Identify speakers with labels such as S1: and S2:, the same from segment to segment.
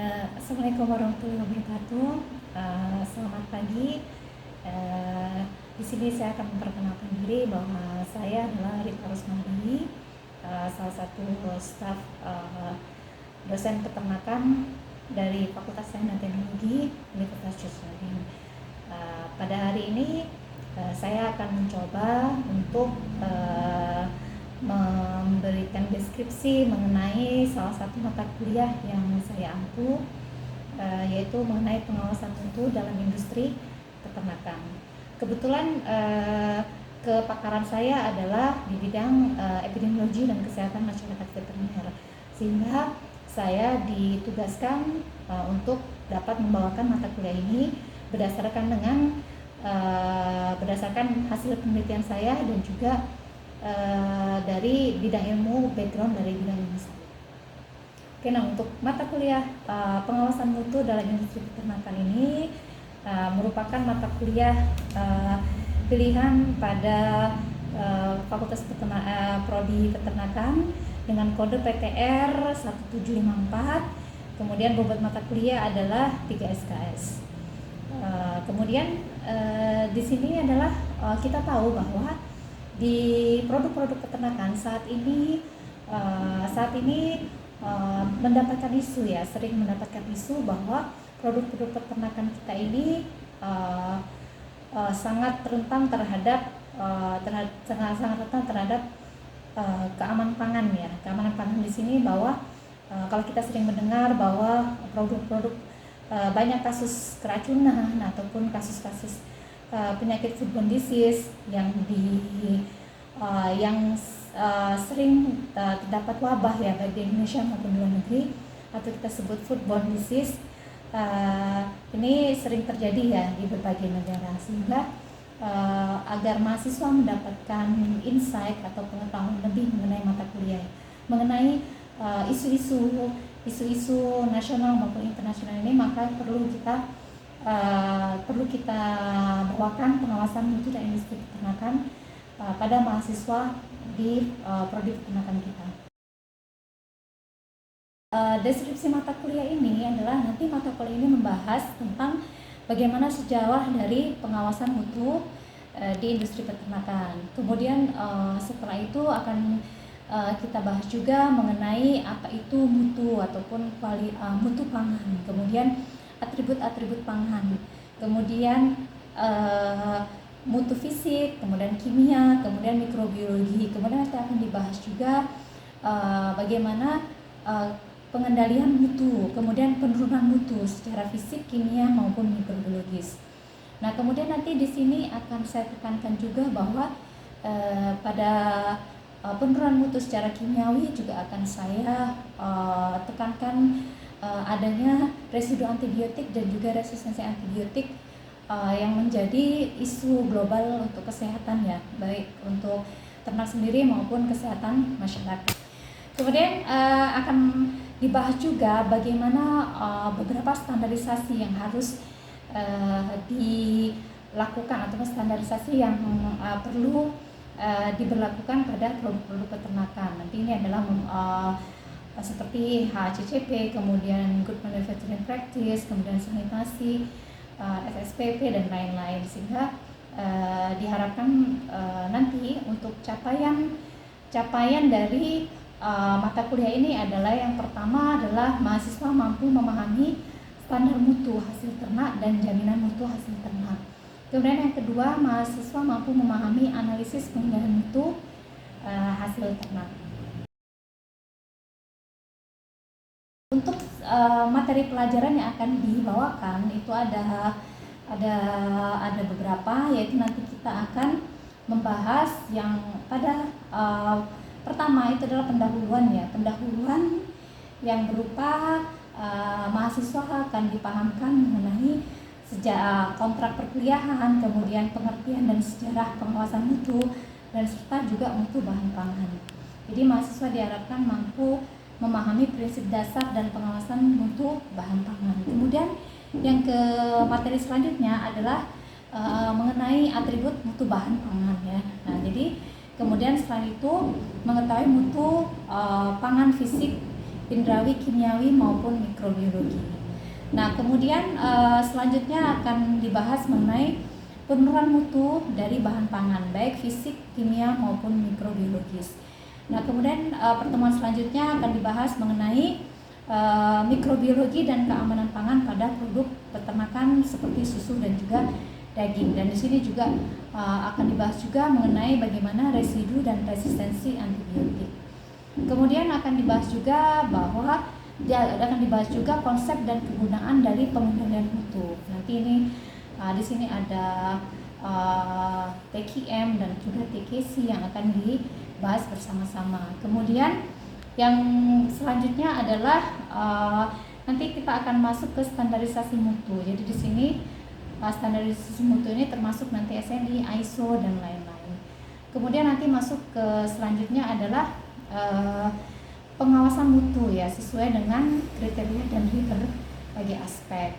S1: Assalamualaikum warahmatullahi wabarakatuh. Selamat pagi. Eh, di sini saya akan memperkenalkan diri bahwa saya adalah Rita Rusmandi, salah satu staf dosen peternakan dari Fakultas Sains dan Teknologi Universitas Juswadin. Pada hari ini saya akan mencoba untuk memberikan deskripsi mengenai salah satu mata kuliah yang saya ampu, yaitu mengenai pengawasan mutu dalam industri peternakan. Kebetulan kepakaran saya adalah di bidang epidemiologi dan kesehatan masyarakat veteriner, sehingga saya ditugaskan untuk dapat membawakan mata kuliah ini berdasarkan hasil penelitian saya dan juga dari bidang ilmu, background dari bidang ilmu saya. Oke, nah untuk mata kuliah pengawasan mutu dalam industri peternakan ini merupakan mata kuliah pilihan pada Fakultas Prodi Peternakan dengan kode PTR 1754. Kemudian bobot mata kuliah adalah 3 SKS. Kemudian di sini adalah kita tahu bahwa di produk-produk peternakan saat ini mendapatkan isu, ya, sering mendapatkan isu bahwa produk-produk peternakan kita ini sangat rentan terhadap keamanan pangan, ya. Keamanan pangan di sini bahwa kalau kita sering mendengar bahwa produk-produk banyak kasus keracunan ataupun kasus-kasus penyakit foodborne disease yang sering terdapat wabah, ya, baik di Indonesia maupun di luar negeri, atau kita sebut foodborne disease. Ini sering terjadi, ya, di berbagai negara, sehingga agar mahasiswa mendapatkan insight atau pengetahuan lebih mengenai mata kuliah, mengenai isu-isu nasional maupun internasional ini, maka perlu kita bawakan pengawasan mutu dan industri peternakan pada mahasiswa di prodi peternakan kita. Deskripsi mata kuliah ini adalah nanti mata kuliah ini membahas tentang bagaimana sejarah dari pengawasan mutu di industri peternakan. Kemudian setelah itu akan kita bahas juga mengenai apa itu mutu ataupun mutu pangan. Kemudian atribut-atribut pangan, kemudian mutu fisik, kemudian kimia, kemudian mikrobiologi. Kemudian nanti akan dibahas juga bagaimana pengendalian mutu, kemudian penurunan mutu secara fisik, kimia maupun mikrobiologis. Nah, kemudian nanti di sini akan saya tekankan juga bahwa pada penurunan mutu secara kimiawi juga akan saya tekankan adanya residu antibiotik dan juga resistensi antibiotik yang menjadi isu global untuk kesehatan, ya, baik untuk ternak sendiri maupun kesehatan masyarakat. Kemudian akan dibahas juga bagaimana beberapa standarisasi yang harus dilakukan atau standarisasi yang perlu diberlakukan pada produk-produk peternakan. Nanti ini adalah seperti HACCP, kemudian Good Manufacturing Practice, kemudian sanitasi, FSPP dan lain-lain, sehingga diharapkan nanti untuk capaian dari mata kuliah ini adalah yang pertama adalah mahasiswa mampu memahami standar mutu hasil ternak dan jaminan mutu hasil ternak. Kemudian yang kedua, mahasiswa mampu memahami analisis pengendalian mutu hasil ternak. Untuk materi pelajaran yang akan dibawakan itu ada beberapa, yaitu nanti kita akan membahas yang pada pertama itu adalah pendahuluan, ya, pendahuluan yang berupa mahasiswa akan dipahamkan mengenai sejak kontrak perkuliahan, kemudian pengertian dan sejarah pengawasan mutu, dan serta juga mutu bahan pangan. Jadi mahasiswa diharapkan mampu memahami prinsip dasar dan pengawasan mutu bahan pangan. Kemudian yang ke materi selanjutnya adalah mengenai atribut mutu bahan pangan, ya. Nah, jadi kemudian setelah itu mengetahui mutu pangan fisik, indrawi, kimiawi maupun mikrobiologi. Nah, kemudian selanjutnya akan dibahas mengenai penurunan mutu dari bahan pangan, baik fisik, kimia maupun mikrobiologis. Nah, kemudian pertemuan selanjutnya akan dibahas mengenai mikrobiologi dan keamanan pangan pada produk peternakan seperti susu dan juga daging. Dan di sini juga akan dibahas juga mengenai bagaimana residu dan resistensi antibiotik. Kemudian akan dibahas juga bahwa akan dibahas juga konsep dan kegunaan dari pengendalian mutu. Nanti ini di sini ada TKM dan juga TKC yang akan dibahas bersama-sama. Kemudian yang selanjutnya adalah nanti kita akan masuk ke standarisasi mutu. Jadi di sini standarisasi mutu ini termasuk nanti SNI, ISO dan lain-lain. Kemudian nanti masuk ke selanjutnya adalah pengawasan mutu ya, sesuai dengan kriteria dan berbagai aspek.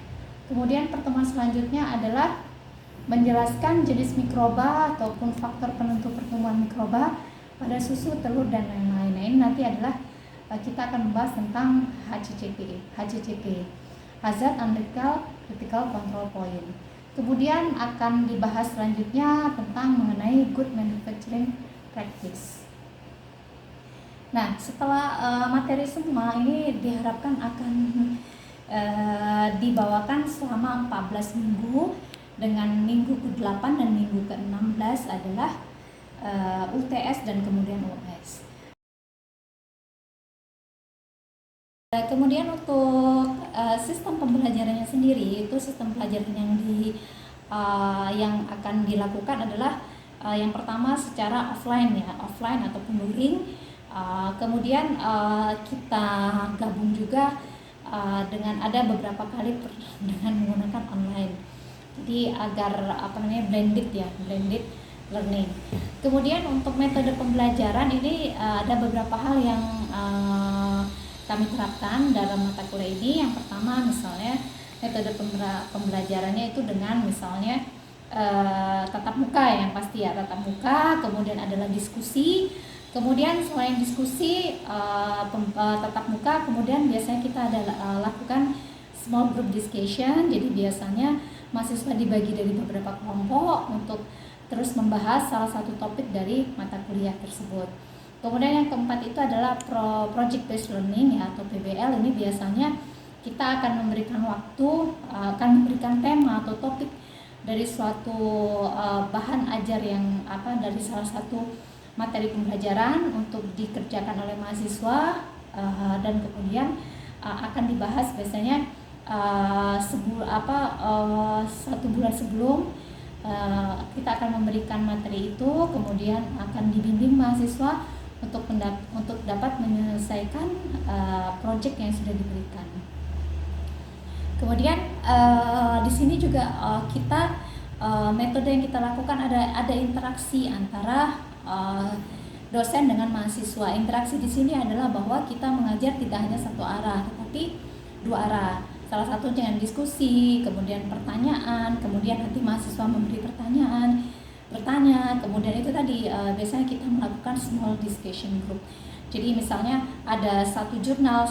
S1: Kemudian pertemuan selanjutnya adalah menjelaskan jenis mikroba ataupun faktor penentu pertumbuhan mikroba pada susu, telur dan lain-lain. Nah, ini nanti adalah kita akan membahas tentang HCCP, Hazard Analytical Critical Control Point. Kemudian akan dibahas selanjutnya tentang mengenai Good Manufacturing Practice. Nah, setelah materi semua ini diharapkan akan dibawakan selama 14 minggu, dengan minggu ke-8 dan minggu ke-16 adalah UTS dan kemudian US. Kemudian untuk sistem pembelajarannya sendiri, itu sistem pelajaran yang akan dilakukan adalah yang pertama secara offline ya, offline ataupun luring. Kemudian kita gabung juga dengan ada beberapa kali dengan menggunakan online. Jadi agar blended learning. Kemudian untuk metode pembelajaran ini ada beberapa hal yang kami terapkan dalam mata kuliah ini. Yang pertama misalnya metode pembelajarannya itu dengan misalnya tatap muka yang pasti ya, tatap muka, kemudian adalah diskusi. Kemudian selain diskusi tatap muka, kemudian biasanya kita ada lakukan small group discussion. Jadi biasanya mahasiswa dibagi dari beberapa kelompok untuk terus membahas salah satu topik dari mata kuliah tersebut. Kemudian yang keempat itu adalah project based learning ya, atau PBL. Ini biasanya kita akan memberikan waktu, akan memberikan tema atau topik dari suatu bahan ajar yang dari salah satu materi pembelajaran untuk dikerjakan oleh mahasiswa, dan kemudian akan dibahas biasanya satu bulan sebelum kita akan memberikan materi itu, kemudian akan dibimbing mahasiswa untuk dapat menyelesaikan proyek yang sudah diberikan. Kemudian di sini juga kita metode yang kita lakukan ada interaksi antara dosen dengan mahasiswa. Interaksi di sini adalah bahwa kita mengajar tidak hanya satu arah, tetapi dua arah. Salah satu dengan diskusi, kemudian pertanyaan, kemudian nanti mahasiswa memberi bertanya, kemudian itu tadi biasanya kita melakukan small discussion group. Jadi misalnya ada satu jurnal,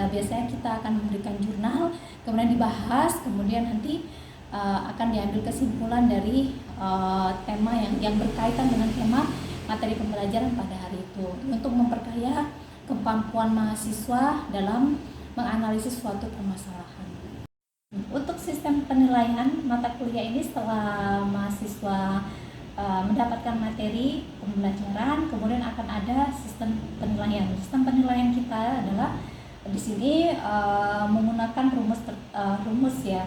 S1: biasanya kita akan memberikan jurnal, kemudian dibahas, kemudian nanti akan diambil kesimpulan dari tema yang berkaitan dengan tema materi pembelajaran pada hari itu, untuk memperkaya kemampuan mahasiswa dalam menganalisis suatu permasalahan. Untuk sistem penilaian mata kuliah ini, setelah mahasiswa mendapatkan materi pembelajaran, kemudian akan ada sistem penilaian. Sistem penilaian kita adalah di sini menggunakan rumus ya.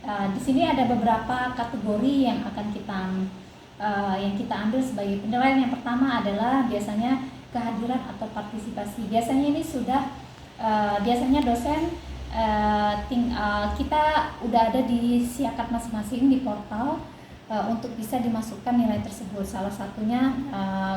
S1: Di sini ada beberapa kategori yang akan kita ambil sebagai penilaian. Yang pertama adalah biasanya kehadiran atau partisipasi. Biasanya ini sudah biasanya dosen kita udah ada di siakat masing-masing di portal untuk bisa dimasukkan nilai tersebut. Salah satunya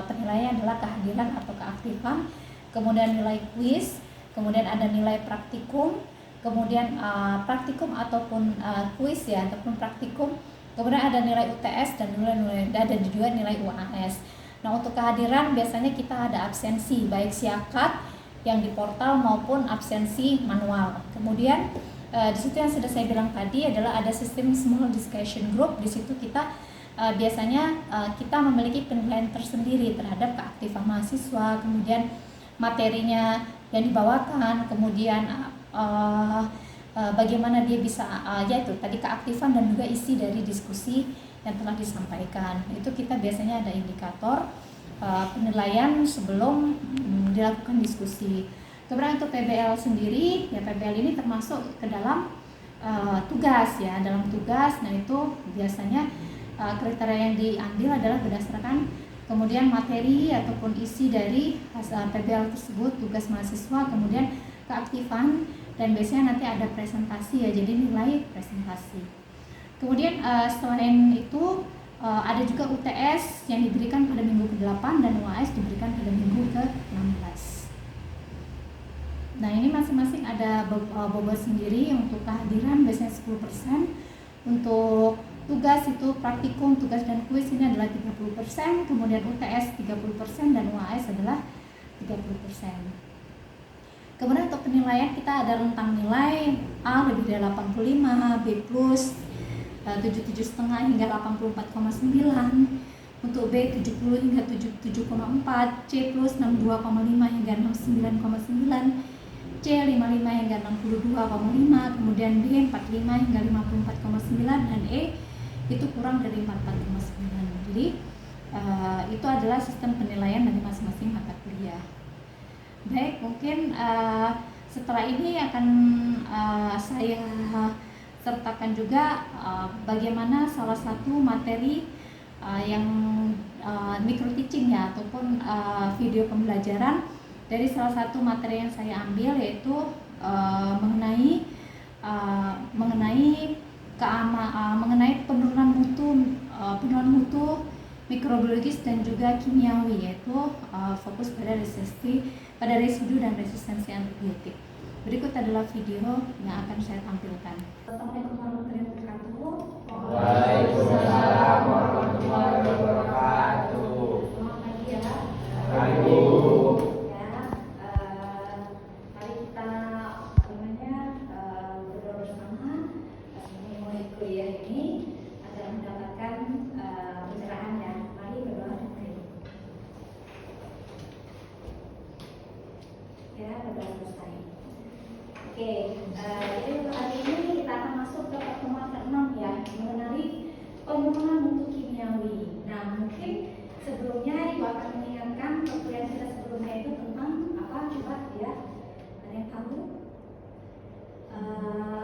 S1: penilaian adalah kehadiran atau keaktifan, kemudian nilai kuis, kemudian ada nilai praktikum, kemudian praktikum ataupun kuis ya, ataupun praktikum, kemudian ada nilai UTS dan juga nilai UAS. Nah, untuk kehadiran biasanya kita ada absensi, baik siakat yang di portal maupun absensi manual. Kemudian di situ yang sudah saya bilang tadi adalah ada sistem small discussion group. Di situ kita biasanya kita memiliki penilaian tersendiri terhadap keaktifan mahasiswa, kemudian materinya yang dibawakan, kemudian bagaimana dia bisa yaitu tadi keaktifan dan juga isi dari diskusi yang telah disampaikan. Itu kita biasanya ada indikator penilaian sebelum dilakukan diskusi. Kemudian untuk PBL sendiri, ya PBL ini termasuk ke dalam tugas ya, dalam tugas. Nah itu biasanya kriteria yang diambil adalah berdasarkan kemudian materi ataupun isi dari PBL tersebut, tugas mahasiswa, kemudian keaktifan, dan biasanya nanti ada presentasi ya, jadi nilai presentasi. Kemudian selain itu ada juga UTS yang diberikan pada minggu ke-8 dan UAS diberikan pada minggu ke-16. Nah ini masing-masing ada bobot sendiri. Untuk kehadiran biasanya 10%, untuk tugas itu praktikum, tugas dan kuis ini adalah 30%, kemudian UTS 30% dan UAS adalah 30%. Kemudian untuk penilaian kita ada rentang nilai A lebih dari 85, B plus 77,5 hingga 84,9, untuk B 70 hingga 77,4, C plus 62,5 hingga 69,9, C 55 hingga 62,5, kemudian D 45 hingga 54,9, dan E itu kurang dari 44,9. Jadi itu adalah sistem penilaian dari masing-masing mata kuliah. Baik, mungkin setelah ini akan saya sertakan juga bagaimana salah satu materi yang micro teaching ya, ataupun video pembelajaran dari salah satu materi yang saya ambil, yaitu mengenai penurunan mutu mikrobiologis dan juga kimiawi, yaitu fokus pada residu dan resistensi antibiotik. Berikut adalah video yang akan saya tampilkan. Assalamualaikum warahmatullahi wabarakatuh.
S2: Waalaikumsalam warahmatullahi wabarakatuh.
S1: Selamat pagi ya.
S2: Pagi.
S1: Mari kita berdoa bersama memulai kuliah ini agar mendapatkan pencerahan ya. Mari berdoa dan berdoa. Ya, berdoa selesai. Oke, jadi untuk hari ini kita akan masuk ke pertemuan ke-6 ya, mengenai penurunan mutu kimiawi. Nah, mungkin sebelumnya Ibu akan mengingatkan perkuliahan kita sebelumnya itu tentang apa coba ya? Ada yang tahu?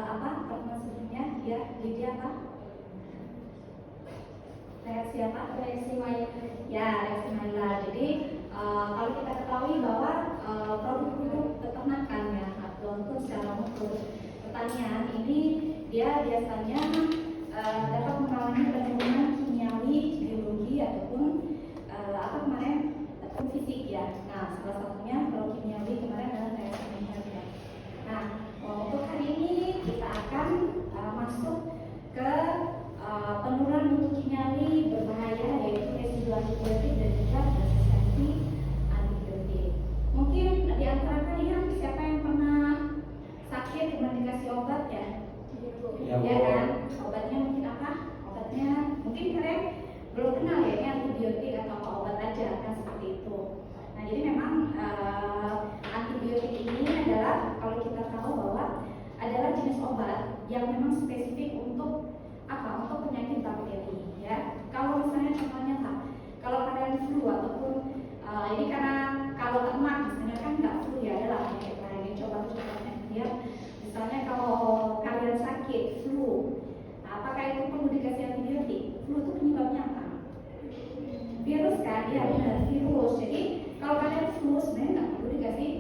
S1: Apa pertemuan sebelumnya? Ya, Lydia apa? Reaksi apa? Reaksi Maila. Ya, reaksi Maila. Jadi kalau kita ketahui bahwa produk-produk peternakan ya, ataupun secara produk pertanian ini dia biasanya dapat mengalami penurunan kimiawi, biologi ataupun ataupun fisik ya. Nah, salah satunya kalau kimiawi kemarin adalah reaksi Maillard ya. Nah, untuk hari ini kita akan masuk ke penurunan mutu kimiawi berbahaya, yaitu residu antibiotik dan juga resistensi antibiotik. Mungkin di antara kalian siapa yang pernah sakit kemudian dikasih obat ya? Ya kan? Obatnya mungkin apa? Obatnya mungkin kalian belum kenal ya, ini antibiotik atau obat aja kan, seperti itu. Nah, jadi memang antibiotik ini adalah, kalau kita tahu bahwa adalah jenis obat yang memang spesifik untuk apa? Untuk penyakit bakteri ya. Kalau misalnya contohnya kalau kalian flu ataupun ini karena kalau ternak misalnya kan nggak flu ya, adalah penyakit lain. Contohnya ya, misalnya kalau kalian sakit flu, apakah itu perlu dikasih antibiotik? Flu itu penyebabnya apa? Virus kan? Ya benar, virus. Jadi kalau kalian flu sebenarnya nggak perlu dikasih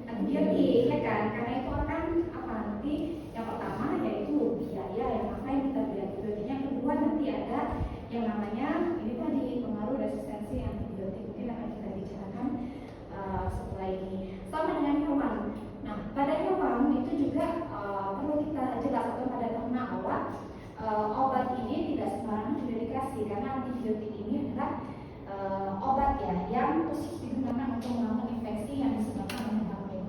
S1: antibiotik ya kan? Karena itu akan apa? Nanti yang pertama yaitu biaya yang ngapain kita beli antibiotik. Yang kedua nanti ada yang namanya ini tadi pengaruh resistensi antibiotik, mungkin akan kita bicarakan setelah ini. Sama dengan hewan. Nah, pada hewan itu juga perlu kita jelaskan pada ternak bahwa obat ini tidak sembarangan sudah dikasih, karena antibiotik ini adalah obat ya yang khusus digunakan untuk melawan infeksi yang disebabkan oleh bakteri.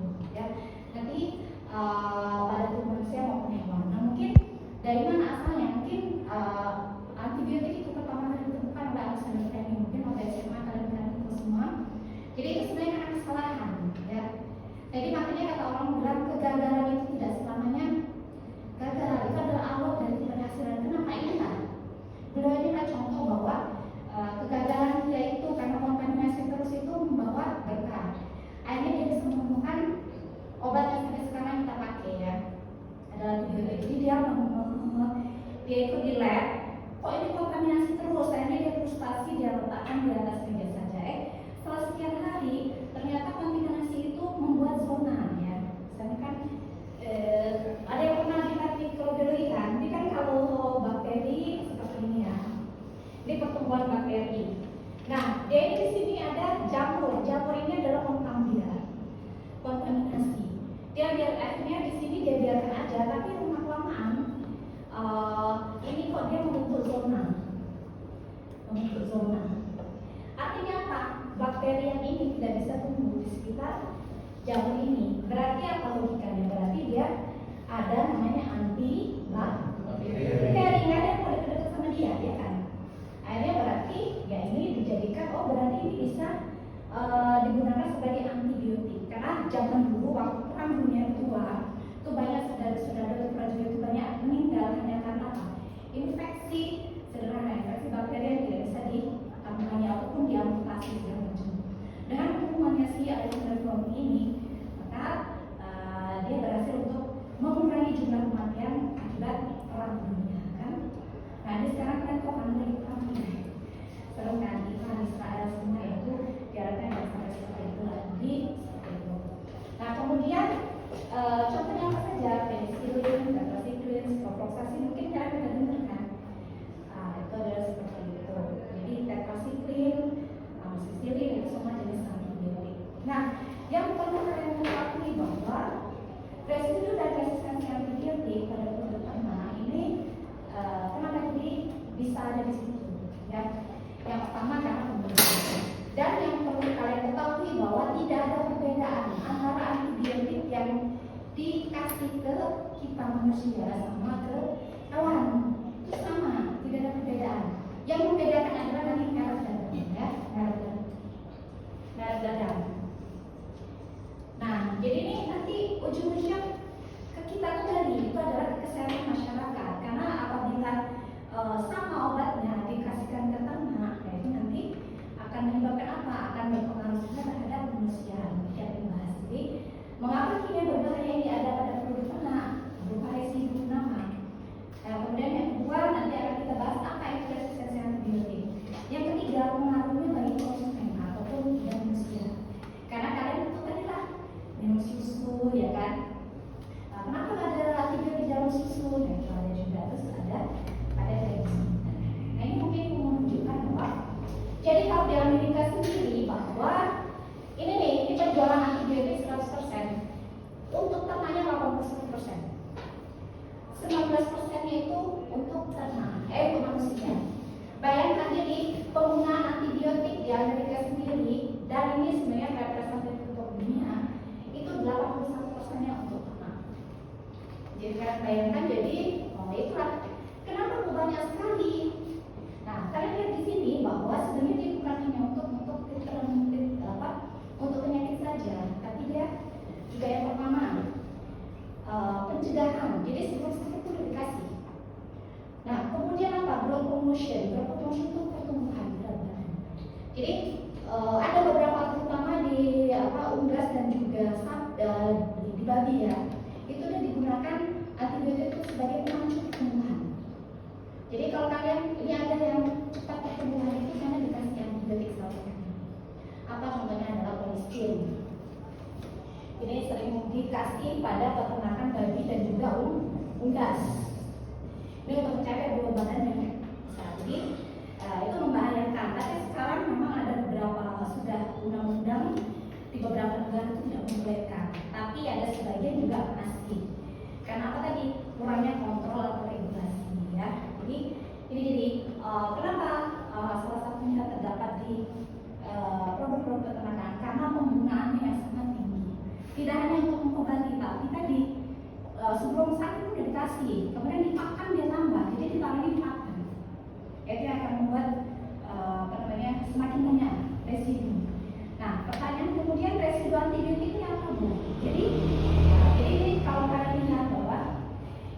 S1: antibiotik. Jadi dia ikut di lab, kok ini kontaminasi terus, akhirnya dia frustasi, dia letakkan di atas meja saja. Setelah sekian hari, ternyata kontaminasi itu membuat zona ya. Misalnya kan ada yang pernah lihat mikrobiologi kan? Ini kan kalau bakteri seperti ini ya. Ini pertumbuhan bakteri. Nah, dia ini di sini ada jamur. Jamur ini adalah kontaminasi. Dia akhirnya di sini dia biarkan aja, tapi lama kelamaan ini kok dia membentuk zona. Artinya apa? Bakteri yang ini tidak bisa tumbuh di sekitar jamur ini. Berarti apa logikanya? Berarti dia ada namanya antibakteri. Nggak ada yang mau dekat sama dia, ya kan? Akhirnya berarti ya ini dijadikan, berarti ini bisa digunakan sebagai antibiotik. Karena zaman dulu waktu perang dunia kedua itu banyak saudara-saudara prajurit itu banyak meninggal hanya karena apa? Infeksi sederhana, infeksi bakteri yang tidak bisa ditangani ataupun diamputasi segala macam. Dengan hukumannya si Alexander Fleming ini, maka dia berhasil untuk mengurangi jumlah kematian akibat perang dunia kan. Nah ini sekarang kan kok lagi perang dunia. Serem kan Iran, Israel semua itu diharapkan tidak sampai seperti itu lagi. Nah kemudian contohnya apa saja? Penicillin, tetracycline, ciprofloxacin, mungkin kalian sudah dengar kan? Itu adalah seperti itu. Jadi tetracycline, amoxicillin itu semua jenis antibiotik. Nah, yang perlu kalian ketahui bahwa residu dan resistensi antibiotik pada produk ternak ini kenapa jadi bisa ada di situ? Ya, yang pertama karena pembunuhan. Dan yang perlu kalian ketahui bahwa tidak ada perbedaan antara antibiotik yang dikasih ke kita manusia sama ke hewan. Itu sama, tidak ada perbedaan. Yang membedakan adalah nanti merek dadang, ya, merek dadang. Nah, jadi ini nanti ujung-ujungnya ke kita tadi itu adalah kesehatan masyarakat. Karena apabila sama obatnya dikasihkan ke ternak, itu nanti akan menyebabkan apa? Akan berpengaruh juga terhadap manusia. Yang dibahas. Jadi, mengapa kimia berbahaya ini ada pada produk ternak? Berupa residu nama. Kemudian yang kedua nanti akan kita bahas apa itu resistensi antibiotik. Yang ketiga pengaruhnya bagi konsumen ataupun manusia. Karena kalian itu tadi lah minum susu, ya kan? Kenapa ada antibiotik dalam susu? Nah, itu ada juga. Terus ada daging. Nah ini mungkin menunjukkan bahwa jadi kalau di Amerika sendiri bahwa ini penjualan antibiotik 100%, untuk ternaknya 81%, 19%-nya itu untuk ternak, untuk manusia. Bayangkan jadi penggunaan antibiotik di Amerika sendiri, dan ini sebenarnya representatif untuk dunia, itu 81%-nya untuk ternak. Jadi kalian bayangkan jadi, itulah kenapa banyak sekali. Nah, kalian lihat di sini bahwa sebenarnya dia bukan hanya untuk penyakit saja, tapi dia juga yang pertama pencegahan. Jadi sebelum sakit itu dikasih. Nah, kemudian apa? Growth promotion. Growth promotion itu pertumbuhan berat badan. Jadi ada beberapa terutama di unggas dan juga di babi ya. Itu dia digunakan antibiotik itu sebagai pemacu pertumbuhan. Jadi kalau kalian ini ada yang cepat pertumbuhan itu karena dikasih antibiotik selalu. Apa contohnya adalah penicillin. Ini sering dikasih pada peternakan babi dan juga unggas. Ini untuk mencapai berat badan yang besar. Jadi itu membahayakan. Tapi sekarang memang ada beberapa sudah undang-undang di beberapa negara itu tidak membolehkan. Tapi ada sebagian juga masih. Karena apa tadi? Kurangnya kontrol atau regulasi ya. Jadi kenapa salah satunya terdapat di produk-produk peternakan karena penggunaannya yang sangat tinggi. Tidak hanya untuk mengobati, tapi tadi sebelum sakit itu dikasih, kemudian dipakan dia tambah, jadi ditambahnya dipakan. Itu akan membuat semakin banyak residu. Nah, pertanyaan kemudian residu antibiotik itu apa bu? Jadi ini kalau kalian lihat bahwa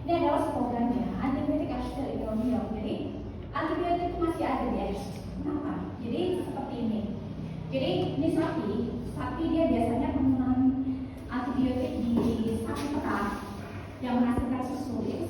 S1: ini adalah slogannya antibiotik after economic. Jadi antibiotik itu masih ada di air. Kenapa? Jadi seperti ini. Jadi ini sapi dia biasanya penggunaan antibiotik di sapi perah yang menghasilkan susu. Itu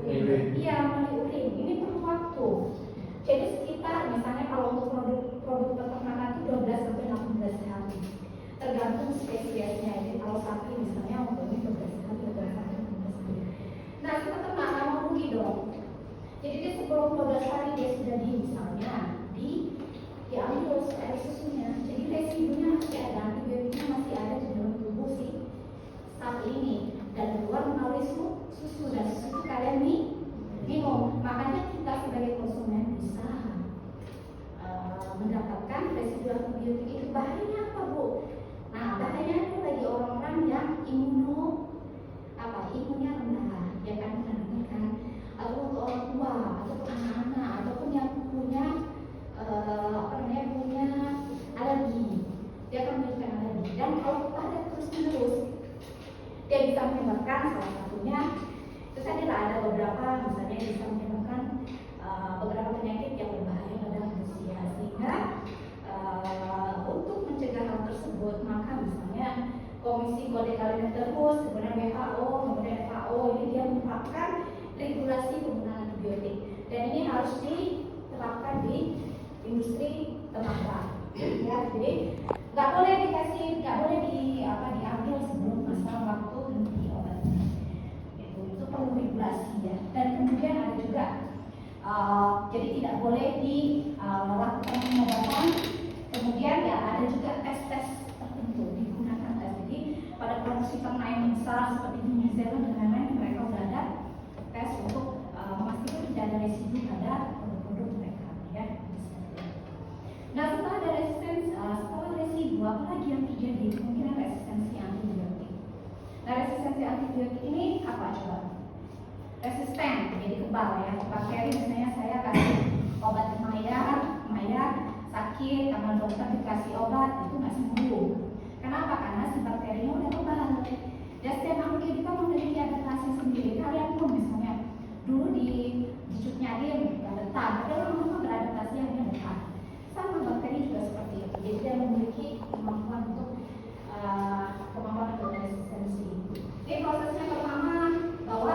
S2: Urin.
S1: Iya, melalui urin. Ini perlu waktu. Jadi sekitar misalnya kalau untuk produk peternakan itu 12 sampai 18 hari. Tergantung spesiesnya. Jadi kalau sapi misalnya umumnya 12 hari, 12 hari, 15 hari. Nah, si peternak nggak mau rugi dong. Jadi dia sebelum 12 hari dia sudah misalnya diambil air susunya. Jadi residunya masih ada, antibiotiknya masih ada di dalam tubuh si sapi ini dan keluar melalui susu dan susu itu kalian minum. Makanya kita sebagai konsumen bisa mendapatkan residu antibiotik itu. Bahayanya apa, Bu? Nah, bahayanya itu bagi orang-orang yang imunnya rendah, ya kan, atau untuk orang tua, ataupun anak-anak, ataupun yang punya punya alergi, dia akan memberikan alergi. Dan kalau pada terus-menerus, dia bisa menyebabkan salah satunya itu tadi lah, ada beberapa misalnya bisa menyebabkan beberapa penyakit yang berbahaya pada manusia. Sehingga untuk mencegah hal tersebut, maka misalnya Komisi Kode Alimentarus, kemudian WHO, kemudian FAO ini dia menerapkan regulasi penggunaan antibiotik, dan ini harus diterapkan di industri ternak. Ya, jadi nggak boleh diambil sebelum masa waktu henti obatnya. Itu perlu regulasi ya. Dan kemudian ada juga jadi tidak boleh dilakukan pengobatan. Kemudian ya ada juga tes tertentu digunakan tes. Jadi pada produksi ternak yang besar seperti di New Zealand dan lain-lain, mereka sudah ada tes untuk memastikan tidak ada residu pada produk-produk mereka ya. Nah, setelah ada residu, apalagi yang terjadi? Kemungkinan resistensi antibiotik. Nah, resistensi antibiotik ini apa coba? Resisten, jadi kebal ya. Bakteri misalnya saya kasih obat Maya sakit, karena dokter dikasih obat itu nggak sembuh. Kenapa? Karena si bakterinya udah kebal. Dan setiap makhluk kita memiliki adaptasi sendiri. Kalian pun misalnya dulu di cutnya dia nggak betah, tapi lama-lama beradaptasi akhirnya betah. Sama bakteri juga seperti itu. Jadi dia memiliki kemampuan untuk resistensi. Jadi prosesnya pertama bahwa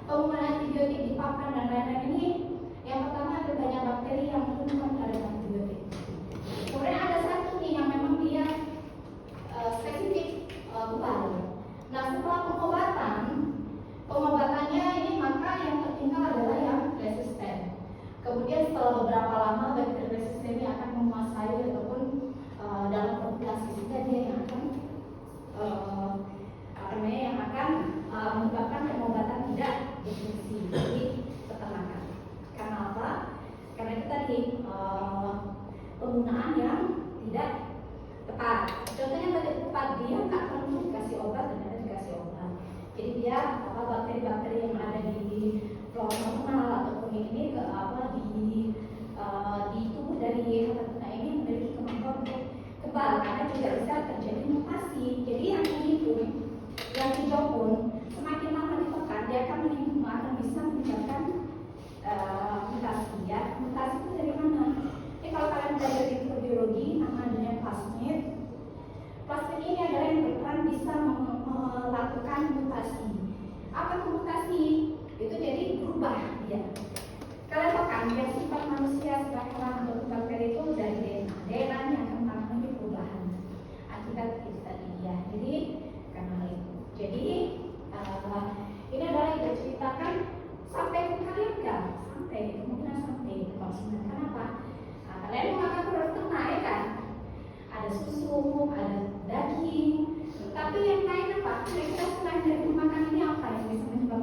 S1: penggunaan antibiotik di pakan dan lain-lain ini, yang pertama ada banyak bakteri yang menemukan terhadap antibiotik. Kemudian ada satu nih yang memang dia spesifik kebal. Nah, setelah pengobatannya ini, maka yang tertinggal adalah yang resisten. Kemudian setelah beberapa lama bakteri resisten ini akan menguasai ataupun dalam populasi, sehingga dia yang akan menyebabkan pengobatan tidak berfungsi di peternakan. Karena apa? Karena itu tadi penggunaan yang tidak tepat. Contohnya tidak tepat, dia nggak perlu dikasih obat, ternyata dikasih obat. Jadi dia bakteri-bakteri yang ada di flora normal ataupun ini di tubuh dari ternak ini memiliki kemampuan untuk kebal, karena juga bisa terjadi mutasi. Jadi yang ini pun, yang hijau pun semakin lama ditekan, dia akan bisa menyebabkan mutasi ya. Mutasi itu dari mana? Jadi kalau kalian belajar di mikrobiologi, namanya plasmid. Plasmid ini adalah yang berperan bisa melakukan mutasi. Apa itu mutasi? Itu jadi berubah dia. Kalian tahu kan, biar sifat manusia sebagai orang atau bakteri itu dari DNA yang akan mengalami perubahan akibat itu tadi ya. Jadi karena itu. Jadi ini adalah kita ceritakan sampai ke kalian kan? Kemungkinan sampai ke konsumen. Kenapa? Kalian mau makan produk ternak ya kan? Ada susu, ada daging, tapi yang lain apa? Kira-kira selain dari makanan ini apa yang bisa menyebabkan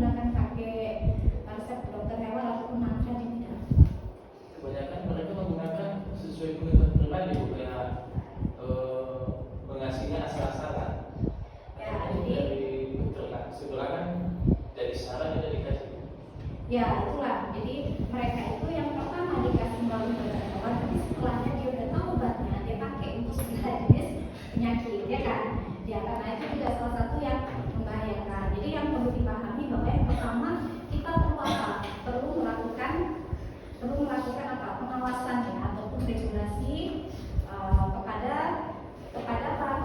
S1: menggunakan pakai resep dokter hewan ataupun mantra di tidak.
S2: Kebanyakan mereka menggunakan sesuai kebutuhan pribadi, kayak mengasihnya asal-asalan.
S1: Ya,
S2: Dari
S1: jadi
S2: dokter sebelah kan dari saran tidak dikasih.
S1: ya itulah. Jadi mereka itu yang pertama dikasih melalui dokter hewan, tapi setelahnya dia udah tahu obatnya, dia pakai untuk segala jenis penyakit, ya kan? Ya karena itu juga salah satu yang membahayakan. Jadi yang perlu dipahami bahwa yang pertama kita perlu apa? Perlu melakukan apa? Pengawasan ya ataupun regulasi kepada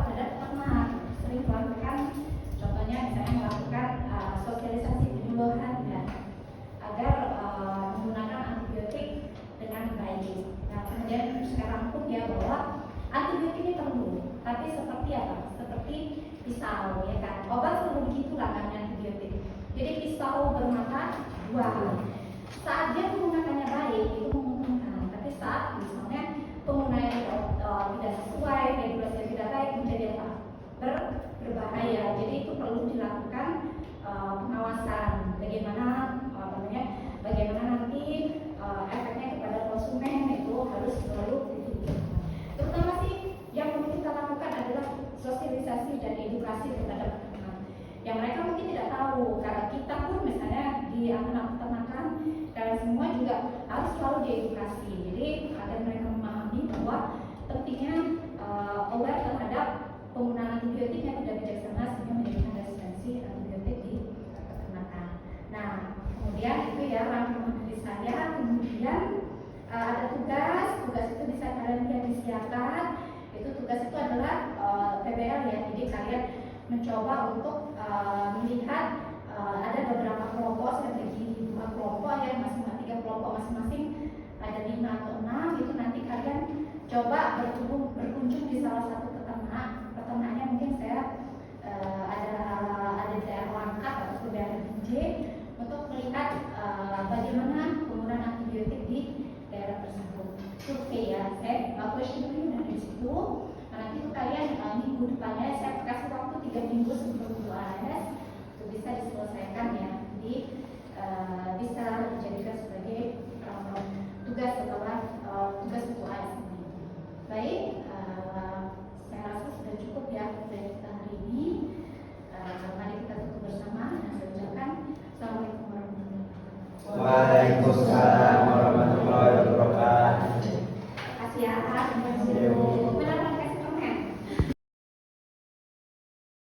S1: peternak. Sering melakukan, contohnya misalnya melakukan sosialisasi penyuluhan ya, agar menggunakan antibiotik dengan baik. Nah kemudian sekarang pun ya bahwa antibiotik ini perlu, tapi seperti apa? Seperti pisau ya kan? Obat selalu begitulah kan antibiotik. Jadi pisau bermata dua. Saat dia menggunakannya baik itu menguntungkan, tapi saat misalnya penggunaannya tidak sesuai, regulasi tidak baik menjadi apa? Berbahaya. Jadi itu perlu dilakukan pengawasan. Bagaimana nanti efeknya kepada konsumen itu harus selalu dipikirkan. Terutama sih yang perlu kita lakukan adalah sosialisasi dan edukasi kepada peternak. Yang mereka mungkin tidak tahu, karena kita pun misalnya di anak peternakan, kalian semua juga harus selalu diedukasi. Jadi agar mereka memahami bahwa pentingnya aware terhadap penggunaan antibiotik yang tidak bijaksana sehingga menyebabkan resistensi antibiotik di peternakan. Nah, kemudian itu ya rangkuman dari saya. Kemudian ada tugas itu bisa kalian lihat di siakan. Itu tugas itu adalah PBL ya. Jadi kalian mencoba untuk melihat ada beberapa kelompok, saya bagi 2 kelompok ya, masing-masing 3 kelompok masing-masing ada 5 atau 6. Itu nanti kalian coba berkunjung di salah satu peternaknya. Mungkin saya ada di daerah Langkat atau daerah DJ untuk melihat bagaimana penggunaan antibiotik di daerah tersebut. Survei ya, saya questionnaire dari situ. Nanti itu kalian minggu depannya saya kasih waktu 3 minggu sebelum UAS itu bisa diselesaikan ya. Jadi bisa dijadikan sebagai tugas setelah tugas UAS ini. Baik, saya rasa sudah cukup ya dari kita hari ini. Mari kita tutup bersama dan saya ucapkan Assalamualaikum warahmatullahi wabarakatuh.
S3: Waalaikumsalam.